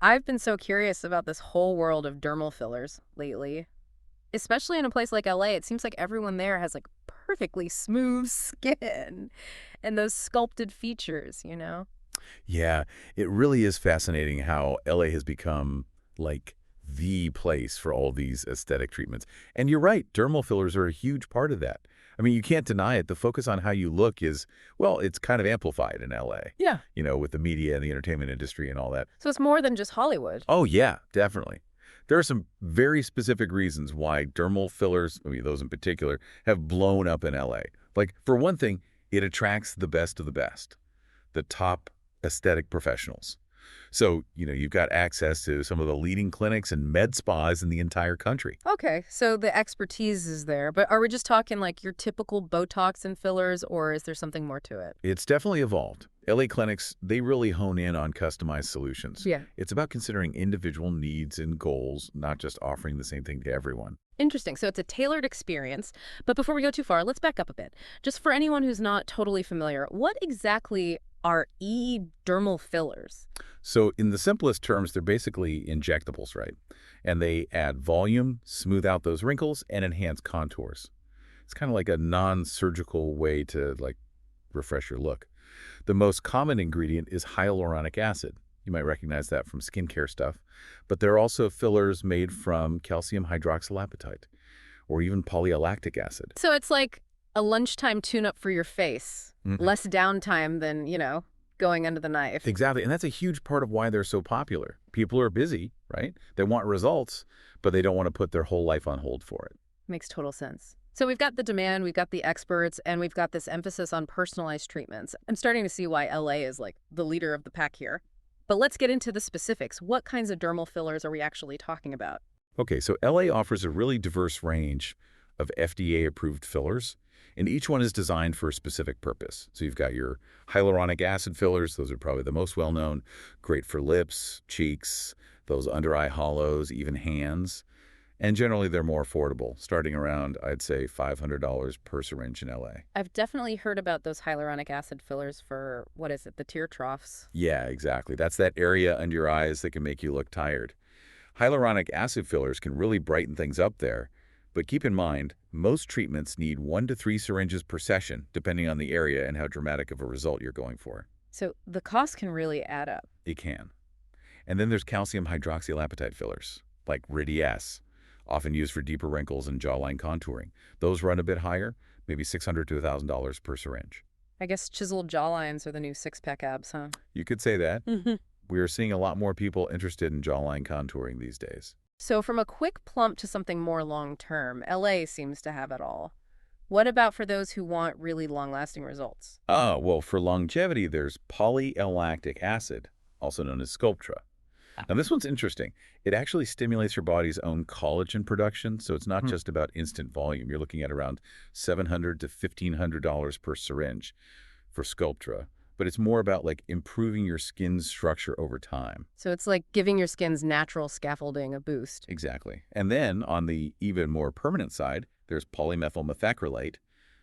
I've been so curious about this whole world of dermal fillers lately, especially in a place like LA. It seems like everyone there has like perfectly smooth skin and those sculpted features. Yeah, it really is fascinating how LA has become like the place for all these aesthetic treatments. And you're right, dermal fillers are a huge part of that. I mean, you can't deny it. The focus on how you look is, well, it's kind of amplified in LA, Yeah. with the media and the entertainment industry and all that. So it's more than just Hollywood. Oh, yeah, definitely. There are some very specific reasons why dermal fillers, I mean, those in particular, have blown up in LA. Like, for one thing, it attracts the best of the best, the top aesthetic professionals. So, you've got access to some of the leading clinics and med spas in the entire country. Okay, so the expertise is there, but are we just talking like your typical Botox and fillers, or is there something more to it? It's definitely evolved. LA clinics, they really hone in on customized solutions. Yeah. It's about considering individual needs and goals, not just offering the same thing to everyone. Interesting. So it's a tailored experience. But before we go too far, let's back up a bit. Just for anyone who's not totally familiar, what exactly are dermal fillers? So in the simplest terms, they're basically injectables, right? And they add volume, smooth out those wrinkles, and enhance contours. It's kind of like a non-surgical way to refresh your look. The most common ingredient is hyaluronic acid. You might recognize that from skincare stuff. But there are also fillers made from calcium hydroxylapatite or even poly-L-lactic acid. So it's like a lunchtime tune-up for your face. Mhm. Less downtime than, going under the knife. Exactly. And that's a huge part of why they're so popular. People are busy, right? They want results, but they don't want to put their whole life on hold for it. Makes total sense. So we've got the demand, we've got the experts, and we've got this emphasis on personalized treatments. I'm starting to see why LA is like the leader of the pack here. But let's get into the specifics. What kinds of dermal fillers are we actually talking about? Okay, so LA offers a really diverse range of FDA-approved fillers, and each one is designed for a specific purpose. So you've got your hyaluronic acid fillers. Those are probably the most well-known. Great for lips, cheeks, those under-eye hollows, even hands. And generally, they're more affordable, starting around, I'd say, $500 per syringe in LA. I've definitely heard about those hyaluronic acid fillers for, what is it, the tear troughs? Yeah, exactly. That's that area under your eyes that can make you look tired. Hyaluronic acid fillers can really brighten things up there, but keep in mind, most treatments need 1 to 3 syringes per session, depending on the area and how dramatic of a result you're going for. So the cost can really add up. It can. And then there's calcium hydroxylapatite fillers, like RID-S, often used for deeper wrinkles and jawline contouring. Those run a bit higher, maybe $600 to $1,000 per syringe. I guess chiseled jawlines are the new six-pack abs, huh? You could say that. Hmm. We are seeing a lot more people interested in jawline contouring these days. So from a quick plump to something more long-term, LA seems to have it all. What about for those who want really long-lasting results? Well, for longevity, there's poly-L-lactic acid, also known as Sculptra. Now, this one's interesting. It actually stimulates your body's own collagen production, so it's not Hmm. just about instant volume. You're looking at around $700 to $1,500 per syringe for Sculptra, but it's more about improving your skin's structure over time. So it's like giving your skin's natural scaffolding a boost. Exactly. And then on the even more permanent side, there's polymethyl methacrylate,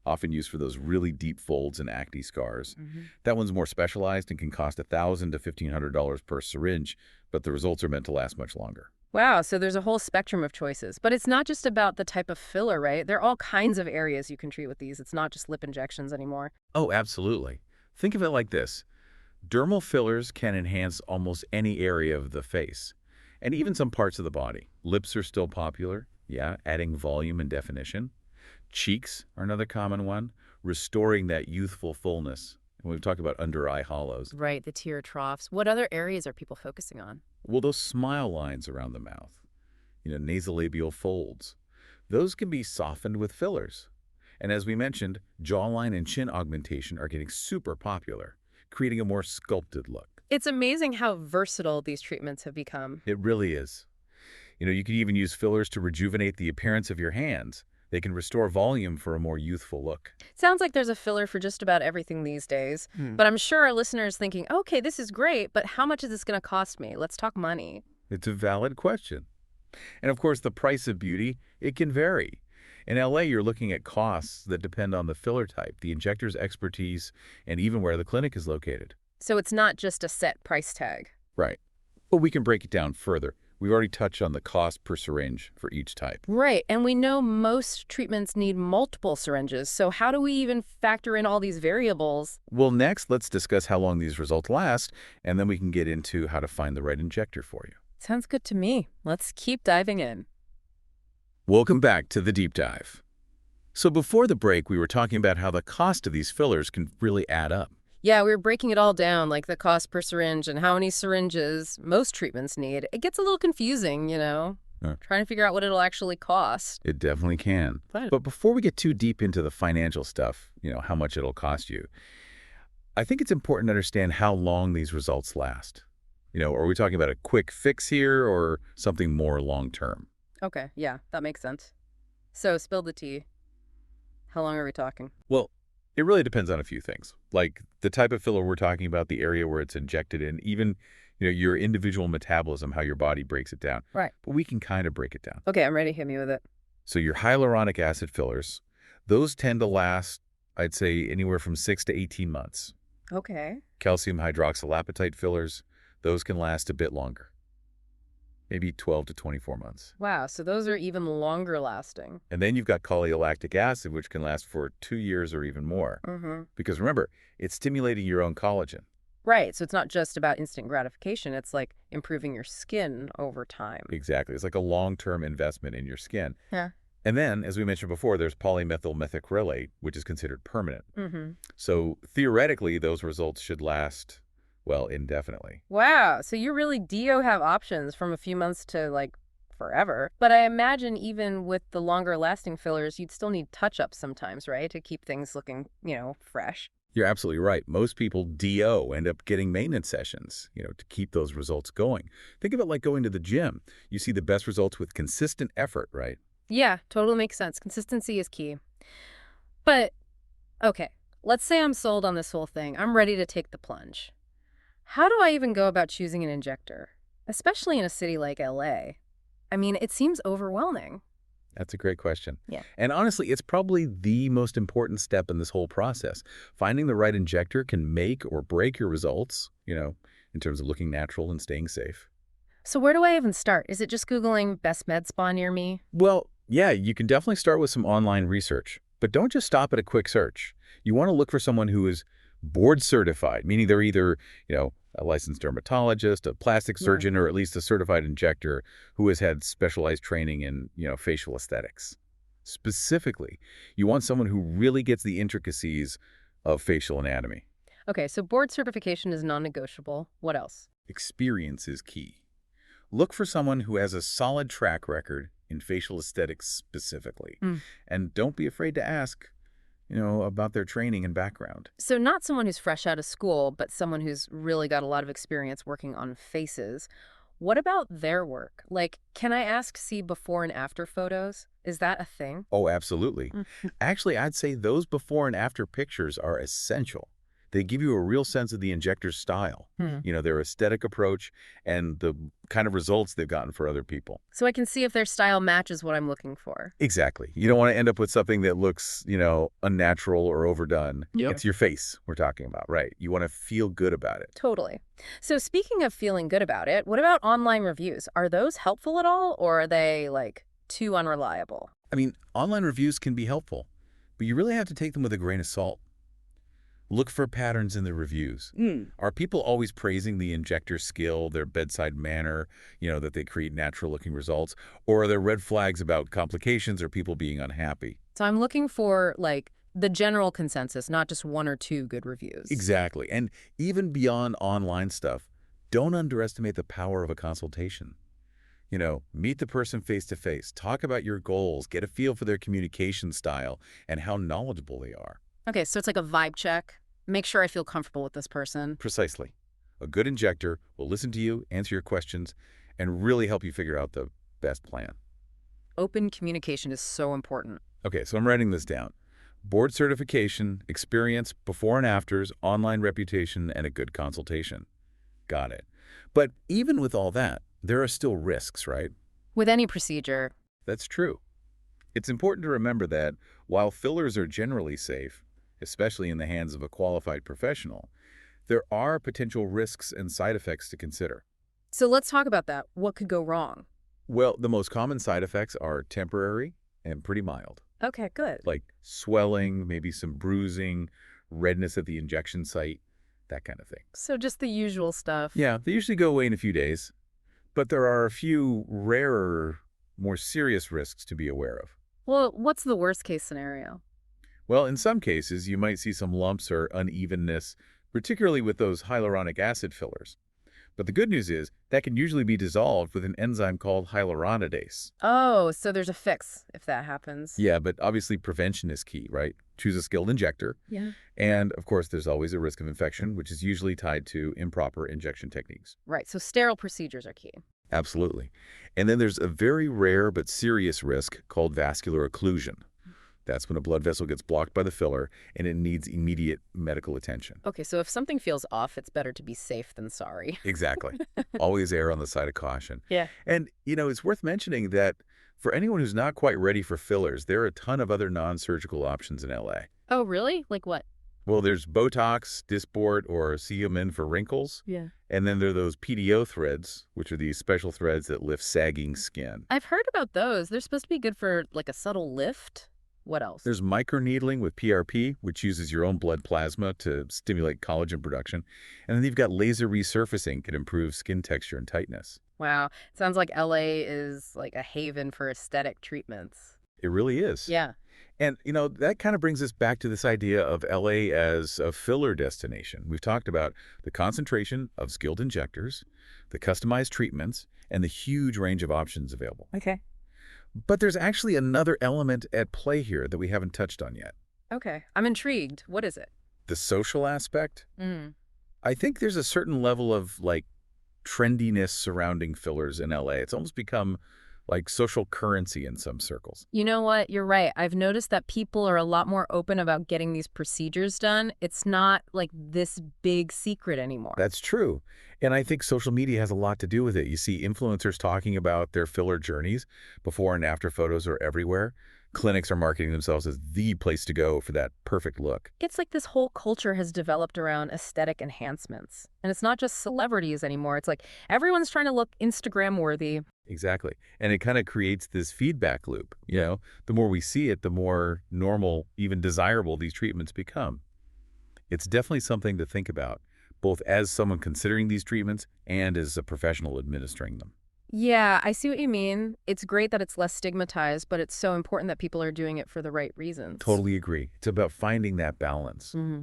often used for those really deep folds and acne scars. Hmm. That one's more specialized and can cost $1,000 to $1,500 per syringe, but the results are meant to last much longer. Wow, so there's a whole spectrum of choices. But it's not just about the type of filler, right? There are all kinds of areas you can treat with these. It's not just lip injections anymore. Oh, absolutely. Think of it like this. Dermal fillers can enhance almost any area of the face, and even some parts of the body. Lips are still popular, yeah, adding volume and definition. Cheeks are another common one, restoring that youthful fullness. And we've talked about under-eye hollows. Right, the tear troughs. What other areas are people focusing on? Well, those smile lines around the mouth, nasolabial folds, those can be softened with fillers. And as we mentioned, jawline and chin augmentation are getting super popular, creating a more sculpted look. It's amazing how versatile these treatments have become. It really is. You can even use fillers to rejuvenate the appearance of your hands. They can restore volume for a more youthful look. Sounds like there's a filler for just about everything these days. But I'm sure our listeners thinking, okay, this is great, but how much is this going to cost me? Let's talk money. It's a valid question. And of course, the price of beauty, it can vary. In LA, you're looking at costs that depend on the filler type, the injector's expertise, and even where the clinic is located. So it's not just a set price tag. Right. But we can break it down further. We've already touched on the cost per syringe for each type. Right, and we know most treatments need multiple syringes, so how do we even factor in all these variables? Well, next, let's discuss how long these results last, and then we can get into how to find the right injector for you. Sounds good to me. Let's keep diving in. Welcome back to the deep dive. So before the break, we were talking about how the cost of these fillers can really add up. Yeah, we were breaking it all down, like the cost per syringe and how many syringes most treatments need. It gets a little confusing, trying to figure out what it'll actually cost. It definitely can. Fine. But before we get too deep into the financial stuff, how much it'll cost you, I think it's important to understand how long these results last. Are we talking about a quick fix here or something more long-term? Okay, yeah, that makes sense. So, spill the tea. How long are we talking? Well, it really depends on a few things, like the type of filler we're talking about, the area where it's injected in, even your individual metabolism, how your body breaks it down. Right. But we can kind of break it down. Okay, I'm ready. Hit me with it. So your hyaluronic acid fillers, those tend to last, I'd say, anywhere from 6 to 18 months. Okay. Calcium hydroxylapatite fillers, those can last a bit longer, maybe 12 to 24 months. Wow, so those are even longer lasting. And then you've got poly-L-lactic acid, which can last for 2 years or even more. Mm-hmm. Because remember, it's stimulating your own collagen. Right, so it's not just about instant gratification. It's like improving your skin over time. Exactly. It's like a long-term investment in your skin. Yeah. And then, as we mentioned before, there's polymethyl methacrylate, which is considered permanent. Mm-hmm. So theoretically, those results should last, well, indefinitely. Wow, so you really do have options from a few months to, like, forever. But I imagine even with the longer lasting fillers, you'd still need touch-ups sometimes, right? To keep things looking, fresh. You're absolutely right. Most people DO end up getting maintenance sessions, to keep those results going. Think of it like going to the gym. You see the best results with consistent effort, right? Yeah, totally makes sense. Consistency is key. But, okay, let's say I'm sold on this whole thing. I'm ready to take the plunge. How do I even go about choosing an injector, especially in a city like LA? I mean, it seems overwhelming. That's a great question. Yeah. And honestly, it's probably the most important step in this whole process. Finding the right injector can make or break your results, in terms of looking natural and staying safe. So where do I even start? Is it just Googling best med spa near me? Well, yeah, you can definitely start with some online research, but don't just stop at a quick search. You want to look for someone who is board certified, meaning they're either, a licensed dermatologist, a plastic surgeon, or at least a certified injector who has had specialized training in, facial aesthetics. Specifically, you want someone who really gets the intricacies of facial anatomy. Okay, so board certification is non-negotiable. What else? Experience is key. Look for someone who has a solid track record in facial aesthetics specifically. And don't be afraid to ask, about their training and background. So not someone who's fresh out of school, but someone who's really got a lot of experience working on faces. What about their work? Like, can I ask to see before and after photos? Is that a thing? Oh, absolutely. Actually, I'd say those before and after pictures are essential. They give you a real sense of the injector's style, their aesthetic approach, and the kind of results they've gotten for other people. So I can see if their style matches what I'm looking for. Exactly. You don't want to end up with something that looks, unnatural or overdone. Yep. It's your face we're talking about, right? You want to feel good about it. Totally. So speaking of feeling good about it, what about online reviews? Are those helpful at all, or are they, like, too unreliable? I mean, online reviews can be helpful, but you really have to take them with a grain of salt. Look for patterns in the reviews. Are people always praising the injector's skill, their bedside manner, that they create natural-looking results? Or are there red flags about complications or people being unhappy? So I'm looking for, like, the general consensus, not just one or two good reviews. Exactly. And even beyond online stuff, don't underestimate the power of a consultation. Meet the person face-to-face. Talk about your goals. Get a feel for their communication style and how knowledgeable they are. Okay, so it's like a vibe check. Make sure I feel comfortable with this person. Precisely. A good injector will listen to you, answer your questions, and really help you figure out the best plan. Open communication is so important. Okay, so I'm writing this down. Board certification, experience, before and afters, online reputation, and a good consultation. Got it. But even with all that, there are still risks, right? With any procedure. That's true. It's important to remember that while fillers are generally safe, especially in the hands of a qualified professional, there are potential risks and side effects to consider. So let's talk about that. What could go wrong? Well, the most common side effects are temporary and pretty mild, Okay, good. like swelling, maybe some bruising, redness at the injection site, that kind of thing. So just the usual stuff. Yeah, they usually go away in a few days, but there are a few rarer, more serious risks to be aware of. Well, what's the worst case scenario? Well, in some cases, you might see some lumps or unevenness, particularly with those hyaluronic acid fillers. But the good news is that can usually be dissolved with an enzyme called hyaluronidase. Oh, so there's a fix if that happens. Yeah, but obviously prevention is key, right? Choose a skilled injector. Yeah. And, of course, there's always a risk of infection, which is usually tied to improper injection techniques. Right, so sterile procedures are key. Absolutely. And then there's a very rare but serious risk called vascular occlusion. That's when a blood vessel gets blocked by the filler and it needs immediate medical attention. Okay, so if something feels off, it's better to be safe than sorry. Exactly. Always err on the side of caution. Yeah. And, it's worth mentioning that for anyone who's not quite ready for fillers, there are a ton of other non-surgical options in LA. Oh, really? Like what? Well, there's Botox, Dysport, or Xeomin for wrinkles. Yeah. And then there are those PDO threads, which are these special threads that lift sagging skin. I've heard about those. They're supposed to be good for like a subtle lift. What else? There's microneedling with PRP, which uses your own blood plasma to stimulate collagen production. And then you've got laser resurfacing, can improve skin texture and tightness. Wow. Sounds like LA is like a haven for aesthetic treatments. It really is. Yeah. And, that kind of brings us back to this idea of LA as a filler destination. We've talked about the concentration of skilled injectors, the customized treatments, and the huge range of options available. Okay. But there's actually another element at play here that we haven't touched on yet. Okay. I'm intrigued. What is it? The social aspect. Mm. I think there's a certain level of, trendiness surrounding fillers in LA. It's almost become like social currency in some circles. You know what? You're right. I've noticed that people are a lot more open about getting these procedures done. It's not like this big secret anymore. That's true. And I think social media has a lot to do with it. You see influencers talking about their filler journeys. Before and after photos are everywhere. Clinics are marketing themselves as the place to go for that perfect look. It's like this whole culture has developed around aesthetic enhancements. And it's not just celebrities anymore. It's like everyone's trying to look Instagram worthy. Exactly. And it kind of creates this feedback loop. The more we see it, the more normal, even desirable these treatments become. It's definitely something to think about, both as someone considering these treatments and as a professional administering them. Yeah, I see what you mean. It's great that it's less stigmatized, but it's so important that people are doing it for the right reasons. Totally agree. It's about finding that balance, Hmm.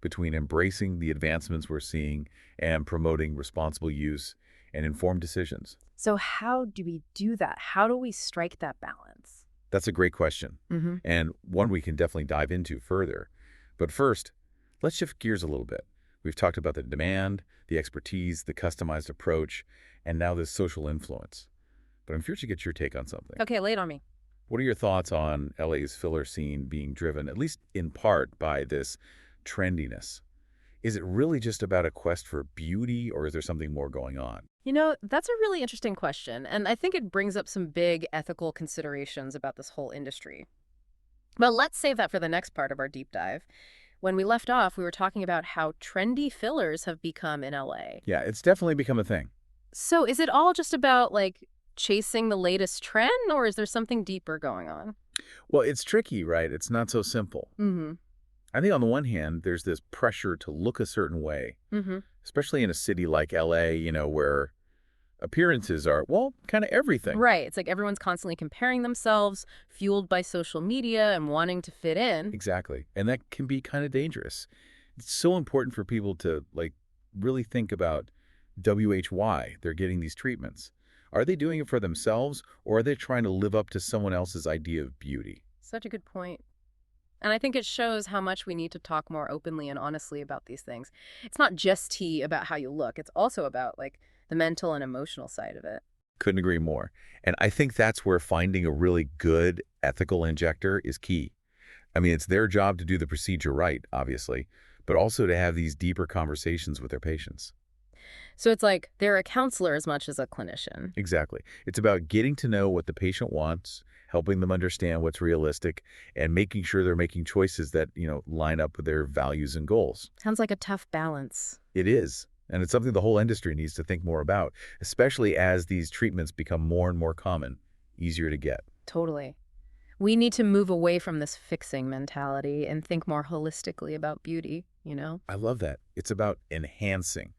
between embracing the advancements we're seeing and promoting responsible use and informed decisions. So how do we do that? How do we strike that balance? That's a great question, Hmm. and one we can definitely dive into further. But first, let's shift gears a little bit. We've talked about the demand, the expertise, the customized approach, and now this social influence. But I'm curious to get your take on something. Okay, lay it on me. What are your thoughts on LA's filler scene being driven, at least in part, by this trendiness? Is it really just about a quest for beauty, or is there something more going on? You know, that's a really interesting question, and I think it brings up some big ethical considerations about this whole industry. But let's save that for the next part of our deep dive. When we left off, we were talking about how trendy fillers have become in LA. Yeah, it's definitely become a thing. So is it all just about, like, chasing the latest trend, or is there something deeper going on? Well, it's tricky, right? It's not so simple. Mm-hmm. I think on the one hand, there's this pressure to look a certain way, Mm-hmm. especially in a city like LA, where appearances are, well, kind of everything. Right. It's like everyone's constantly comparing themselves, fueled by social media and wanting to fit in. Exactly. And that can be kind of dangerous. It's so important for people to, really think about why they're getting these treatments. Are they doing it for themselves, or are they trying to live up to someone else's idea of beauty? Such a good point. And I think it shows how much we need to talk more openly and honestly about these things. It's not just tea about how you look. It's also about, like, the mental and emotional side of it. Couldn't agree more. And I think that's where finding a really good ethical injector is key. I mean, it's their job to do the procedure right, obviously, but also to have these deeper conversations with their patients. So it's like they're a counselor as much as a clinician. Exactly. It's about getting to know what the patient wants, helping them understand what's realistic, and making sure they're making choices that, line up with their values and goals. Sounds like a tough balance. It is. And it's something the whole industry needs to think more about, especially as these treatments become more and more common, easier to get. Totally. We need to move away from this fixing mentality and think more holistically about beauty, you know? I love that. It's about enhancing,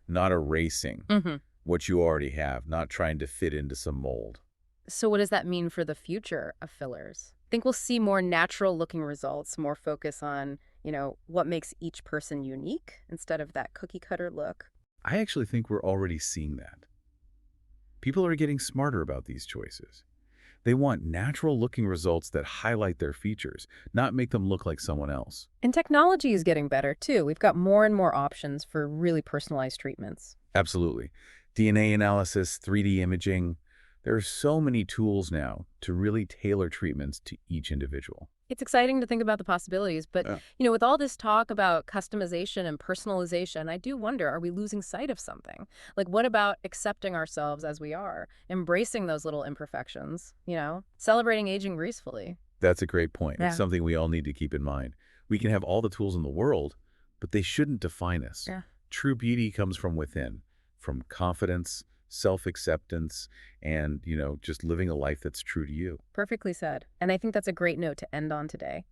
not erasing Hmm. what you already have, not trying to fit into some mold. So what does that mean for the future of fillers? Think we'll see more natural looking results, more focus on, what makes each person unique instead of that cookie cutter look. I actually think we're already seeing that. People are getting smarter about these choices. They want natural-looking results that highlight their features, not make them look like someone else. And technology is getting better too. We've got more and more options for really personalized treatments. Absolutely. DNA analysis, 3D imaging. There are so many tools now to really tailor treatments to each individual. It's exciting to think about the possibilities, but Yeah. with all this talk about customization and personalization, I do wonder, are we losing sight of something? Like, what about accepting ourselves as we are, embracing those little imperfections, celebrating aging gracefully? That's a great point. It's Yeah. something we all need to keep in mind. We can have all the tools in the world, but they shouldn't define us. Yeah. True beauty comes from within, from confidence, self-acceptance, and, just living a life that's true to you. Perfectly said. And I think that's a great note to end on today.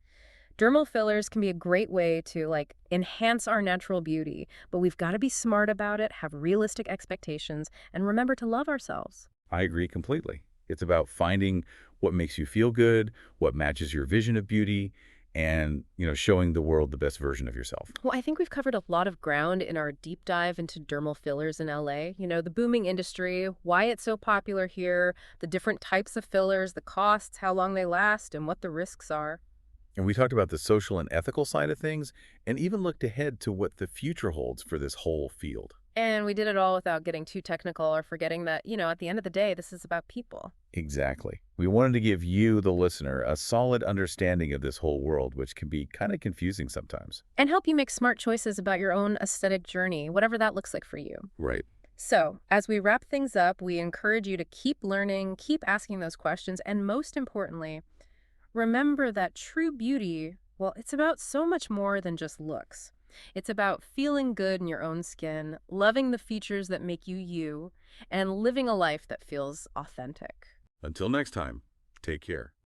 Dermal fillers can be a great way to enhance our natural beauty, but we've got to be smart about it, have realistic expectations, and remember to love ourselves. I agree completely. It's about finding what makes you feel good, what matches your vision of beauty, and, showing the world the best version of yourself. Well, I think we've covered a lot of ground in our deep dive into dermal fillers in LA. The booming industry, why it's so popular here, the different types of fillers, the costs, how long they last, and what the risks are. And we talked about the social and ethical side of things, and even looked ahead to what the future holds for this whole field. And we did it all without getting too technical or forgetting that, at the end of the day, this is about people. Exactly. We wanted to give you, the listener, a solid understanding of this whole world, which can be kind of confusing sometimes. And help you make smart choices about your own aesthetic journey, whatever that looks like for you. Right. So, as we wrap things up, we encourage you to keep learning, keep asking those questions, and most importantly, remember that true beauty, well, it's about so much more than just looks. It's about feeling good in your own skin, loving the features that make you you, and living a life that feels authentic. Until next time, take care.